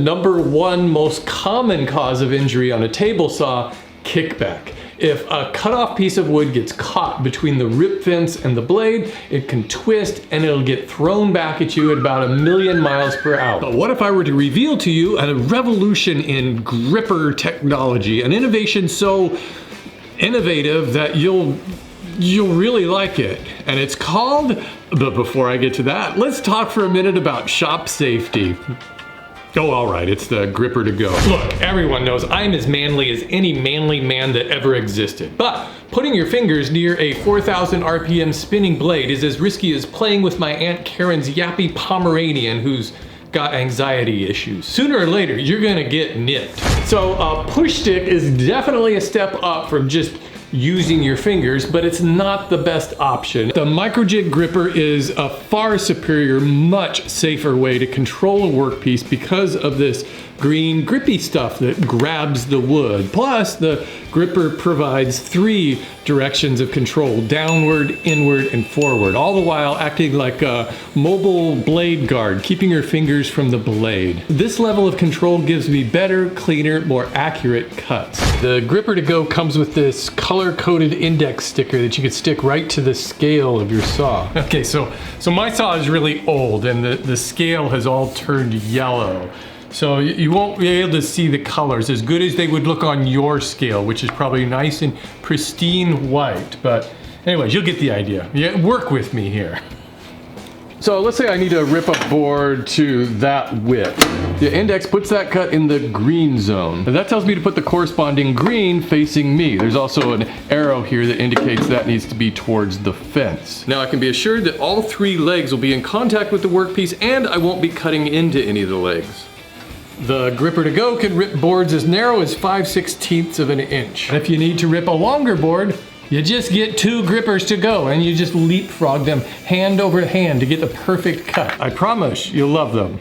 #1 most common cause of injury on a table saw: kickback. If a cut-off piece of wood gets caught between the rip fence and the blade, it can twist and it'll get thrown back at you at about 1,000,000 miles per hour. But what if I were to reveal to you a revolution in gripper technology, an innovation so innovative that you'll really like it? And it's called, but before I get to that, let's talk for a minute about shop safety. Oh, all right, it's the gripper to go. Look, everyone knows I'm as manly as any manly man that ever existed. But putting your fingers near a 4,000 RPM spinning blade is as risky as playing with my Aunt Karen's yappy Pomeranian who's got anxiety issues. Sooner or later, you're gonna get nipped. So a push stick is definitely a step up from just using your fingers, but it's not the best option. The Microjig gripper is a far superior, much safer way to control a workpiece because of this green grippy stuff that grabs the wood. Plus, the gripper provides 3 directions of control: downward, inward, and forward, all the while acting like a mobile blade guard, keeping your fingers from the blade. This level of control gives me better, cleaner, more accurate cuts. The gripper to go comes with this color-coded index sticker that you could stick right to the scale of your saw. Okay, so my saw is really old and the scale has all turned yellow. So you won't be able to see the colors as good as they would look on your scale, which is probably nice and pristine white. But anyways, you'll get the idea. Yeah, work with me here. So let's say I need to rip a board to that width. The index puts that cut in the green zone. And that tells me to put the corresponding green facing me. There's also an arrow here that indicates that needs to be towards the fence. Now I can be assured that all 3 legs will be in contact with the workpiece and I won't be cutting into any of the legs. The gripper to go can rip boards as narrow as 5/16 of an inch. And if you need to rip a longer board, you just get 2 grippers to go and you just leapfrog them hand over hand to get the perfect cut. I promise you'll love them.